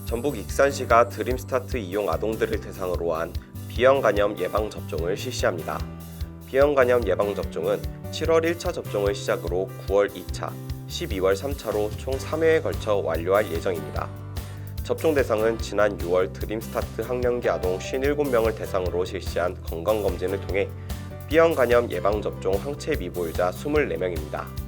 전북 익산시가 드림스타트 이용 아동들을 대상으로 한 B형 간염 예방 접종을 실시합니다. B형 간염 예방 접종은 7월 1차 접종을 시작으로 9월 2차, 12월 3차로 총 3회에 걸쳐 완료할 예정입니다. 접종 대상은 지난 6월 드림스타트 학령기 아동 57명을 대상으로 실시한 건강검진을 통해 B형 간염 예방접종 항체 미보유자 24명입니다.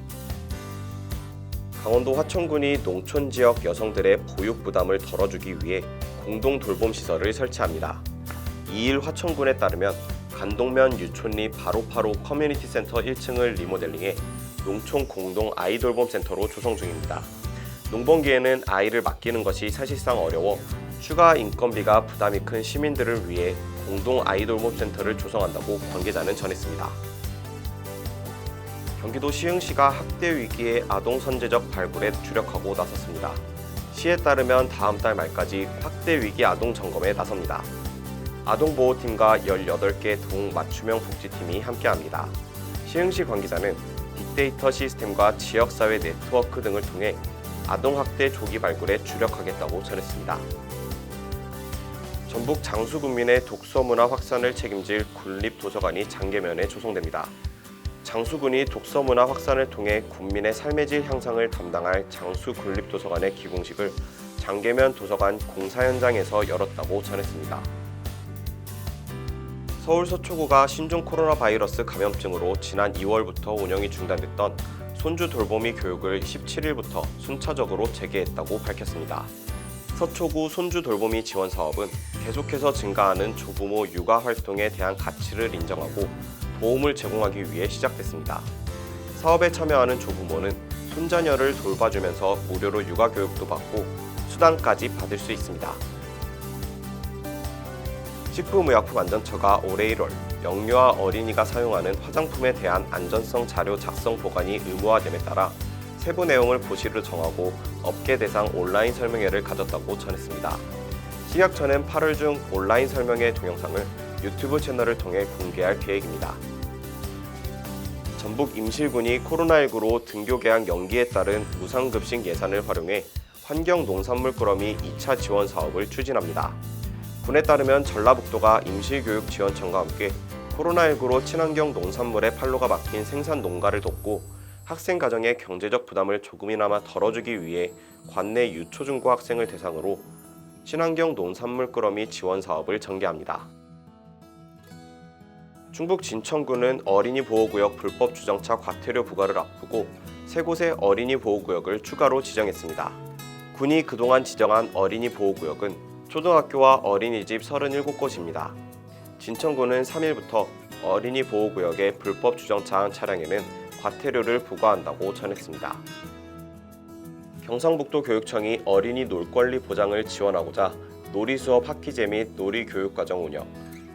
강원도 화천군이 농촌 지역 여성들의 보육 부담을 덜어주기 위해 공동 돌봄 시설을 설치합니다. 2일 화천군에 따르면 간동면 유촌리 바로바로 커뮤니티 센터 1층을 리모델링해 농촌 공동 아이 돌봄 센터로 조성 중입니다. 농번기에는 아이를 맡기는 것이 사실상 어려워 추가 인건비가 부담이 큰 시민들을 위해 공동 아이 돌봄 센터를 조성한다고 관계자는 전했습니다. 경기도 시흥시가 학대 위기의 아동 선제적 발굴에 주력하고 나섰습니다. 시에 따르면 다음 달 말까지 학대 위기 아동 점검에 나섭니다. 아동보호팀과 18개 동 맞춤형 복지팀이 함께합니다. 시흥시 관계자는 빅데이터 시스템과 지역사회 네트워크 등을 통해 아동학대 조기 발굴에 주력하겠다고 전했습니다. 전북 장수군민의 독서문화 확산을 책임질 군립도서관이 장계면에 조성됩니다. 장수군이 독서문화 확산을 통해 군민의 삶의 질 향상을 담당할 장수군립도서관의 기공식을 장계면 도서관 공사 현장에서 열었다고 전했습니다. 서울 서초구가 신종 코로나 바이러스 감염증으로 지난 2월부터 운영이 중단됐던 손주 돌보미 교육을 17일부터 순차적으로 재개했다고 밝혔습니다. 서초구 손주 돌보미 지원 사업은 계속해서 증가하는 조부모 육아 활동에 대한 가치를 인정하고 도움을 제공하기 위해 시작됐습니다. 사업에 참여하는 조부모는 손자녀를 돌봐주면서 무료로 육아 교육도 받고 수당까지 받을 수 있습니다. 식품의약품안전처가 올해 1월 영유아 어린이가 사용하는 화장품에 대한 안전성 자료 작성 보관이 의무화됨에 따라 세부 내용을 보시를 정하고 업계 대상 온라인 설명회를 가졌다고 전했습니다. 식약처는 8월 중 온라인 설명회 동영상을 유튜브 채널을 통해 공개할 계획입니다. 전북 임실군이 코로나19로 등교 개학 연기에 따른 무상급식 예산을 활용해 환경농산물 꾸러미 2차 지원 사업을 추진합니다. 군에 따르면 전라북도가 임실교육지원청과 함께 코로나19로 친환경 농산물의 판로가 막힌 생산 농가를 돕고 학생 가정의 경제적 부담을 조금이나마 덜어주기 위해 관내 유초중고 학생을 대상으로 친환경 농산물 꾸러미 지원 사업을 전개합니다. 충북 진천구는 어린이 보호구역 불법 주정차 과태료 부과를 앞두고 3곳의 어린이 보호구역을 추가로 지정했습니다. 군이 그동안 지정한 어린이 보호구역은 초등학교와 어린이집 37곳입니다. 진천구는 3일부터 어린이 보호구역의 불법 주정차한 차량에는 과태료를 부과한다고 전했습니다. 경상북도 교육청이 어린이 놀권리 보장을 지원하고자 놀이수업 학기제 및 놀이교육과정 운영,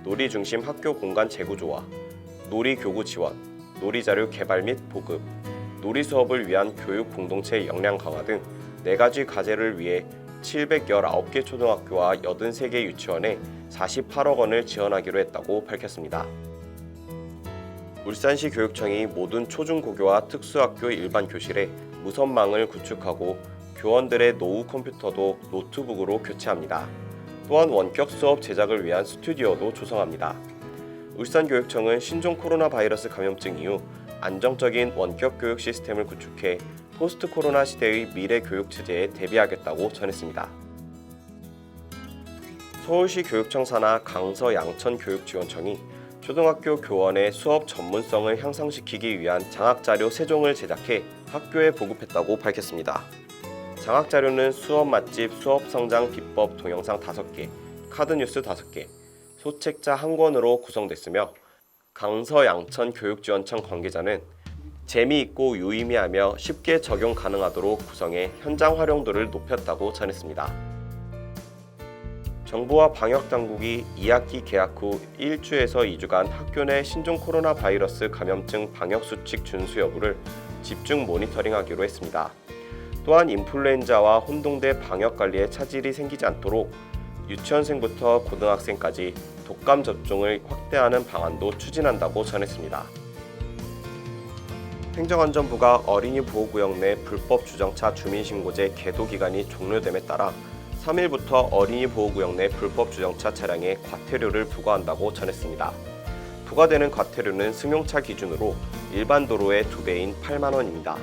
놀이중심 학교 공간 재구조화, 놀이교구 지원, 놀이자료 개발 및 보급, 놀이수업을 위한 교육 공동체 역량 강화 등 4가지 과제를 위해 719개 초등학교와 83개 유치원에 48억 원을 지원하기로 했다고 밝혔습니다. 울산시 교육청이 모든 초중고교와 특수학교 일반 교실에 무선망을 구축하고 교원들의 노후 컴퓨터도 노트북으로 교체합니다. 또한 원격 수업 제작을 위한 스튜디오도 조성합니다. 울산교육청은 신종 코로나 바이러스 감염증 이후 안정적인 원격 교육 시스템을 구축해 포스트 코로나 시대의 미래 교육 체제에 대비하겠다고 전했습니다. 서울시 교육청 산하 강서 양천교육지원청이 초등학교 교원의 수업 전문성을 향상시키기 위한 장학자료 3종을 제작해 학교에 보급했다고 밝혔습니다. 장학자료는 수업 맛집, 수업 성장 비법 동영상 5개, 카드뉴스 5개, 소책자 1권으로 구성됐으며 강서 양천 교육지원청 관계자는 재미있고 유의미하며 쉽게 적용 가능하도록 구성해 현장 활용도를 높였다고 전했습니다. 정부와 방역당국이 2학기 개학 후 1주에서 2주간 학교 내 신종 코로나 바이러스 감염증 방역수칙 준수 여부를 집중 모니터링하기로 했습니다. 또한 인플루엔자와 혼동돼 방역관리에 차질이 생기지 않도록 유치원생부터 고등학생까지 독감 접종을 확대하는 방안도 추진한다고 전했습니다. 행정안전부가 어린이 보호구역 내 불법 주정차 주민신고제 계도 기간이 종료됨에 따라 3일부터 어린이 보호구역 내 불법 주정차 차량에 과태료를 부과한다고 전했습니다. 부과되는 과태료는 승용차 기준으로 일반 도로의 2배인 8만 원입니다.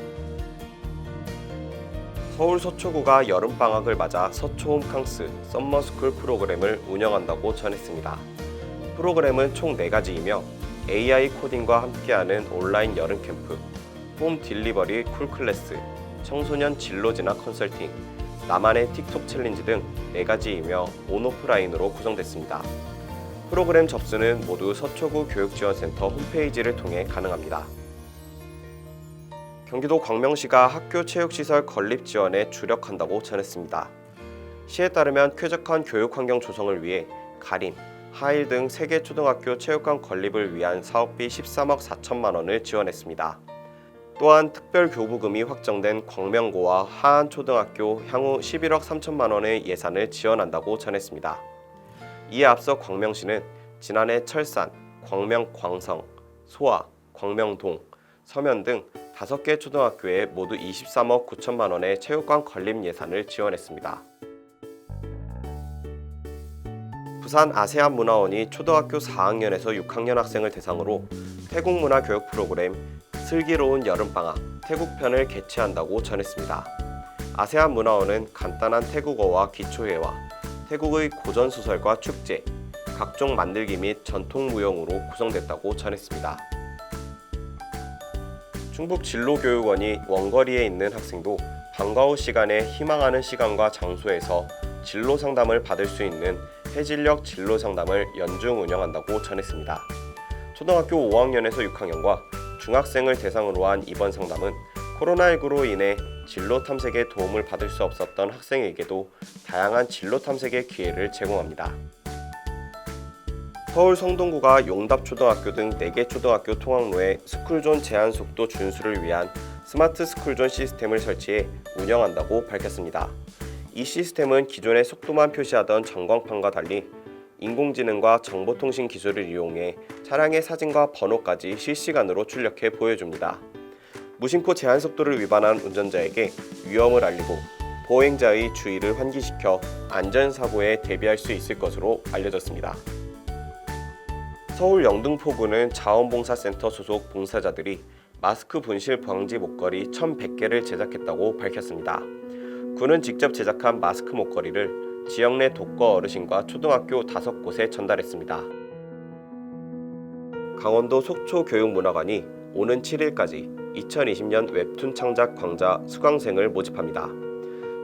서울 서초구가 여름방학을 맞아 서초홈캉스 썸머스쿨 프로그램을 운영한다고 전했습니다. 프로그램은 총 4가지이며 AI 코딩과 함께하는 온라인 여름 캠프, 홈 딜리버리 쿨클래스, 청소년 진로 진학 컨설팅, 나만의 틱톡 챌린지 등 4가지이며 온오프라인으로 구성됐습니다. 프로그램 접수는 모두 서초구 교육지원센터 홈페이지를 통해 가능합니다. 경기도 광명시가 학교 체육시설 건립 지원에 주력한다고 전했습니다. 시에 따르면 쾌적한 교육 환경 조성을 위해 가림, 하일 등 3개 초등학교 체육관 건립을 위한 사업비 13억 4천만 원을 지원했습니다. 또한 특별교부금이 확정된 광명고와 하안초등학교 향후 11억 3천만 원의 예산을 지원한다고 전했습니다. 이에 앞서 광명시는 지난해 철산, 광명 광성, 소아, 광명동, 서면 등 5개 초등학교에 모두 23억 9천만 원의 체육관 건립 예산을 지원했습니다. 부산 아세안문화원이 초등학교 4학년에서 6학년 학생을 대상으로 태국 문화 교육 프로그램 슬기로운 여름방학 태국편을 개최한다고 전했습니다. 아세안문화원은 간단한 태국어와 기초회화, 태국의 고전소설과 축제, 각종 만들기 및 전통무용으로 구성됐다고 전했습니다. 충북진로교육원이 원거리에 있는 학생도 방과 후 시간에 희망하는 시간과 장소에서 진로 상담을 받을 수 있는 해질녘 진로 상담을 연중 운영한다고 전했습니다. 초등학교 5학년에서 6학년과 중학생을 대상으로 한 이번 상담은 코로나19로 인해 진로 탐색에 도움을 받을 수 없었던 학생에게도 다양한 진로 탐색의 기회를 제공합니다. 서울 성동구가 용답초등학교 등 4개 초등학교 통학로에 스쿨존 제한 속도 준수를 위한 스마트 스쿨존 시스템을 설치해 운영한다고 밝혔습니다. 이 시스템은 기존의 속도만 표시하던 전광판과 달리 인공지능과 정보통신 기술을 이용해 차량의 사진과 번호까지 실시간으로 출력해 보여줍니다. 무심코 제한속도를 위반한 운전자에게 위험을 알리고 보행자의 주의를 환기시켜 안전사고에 대비할 수 있을 것으로 알려졌습니다. 서울 영등포구는 자원봉사센터 소속 봉사자들이 마스크 분실 방지 목걸이 1,100개를 제작했다고 밝혔습니다. 구는 직접 제작한 마스크 목걸이를 지역 내 독거 어르신과 초등학교 5곳에 전달했습니다. 강원도 속초교육문화관이 오는 7일까지 2020년 웹툰 창작 광자 수강생을 모집합니다.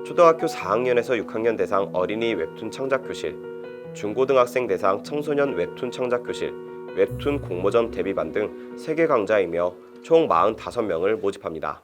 초등학교 4학년에서 6학년 대상 어린이 웹툰 창작교실, 중고등학생 대상 청소년 웹툰 창작교실, 웹툰 공모전 데뷔반 등 3개 강좌이며 총 45명을 모집합니다.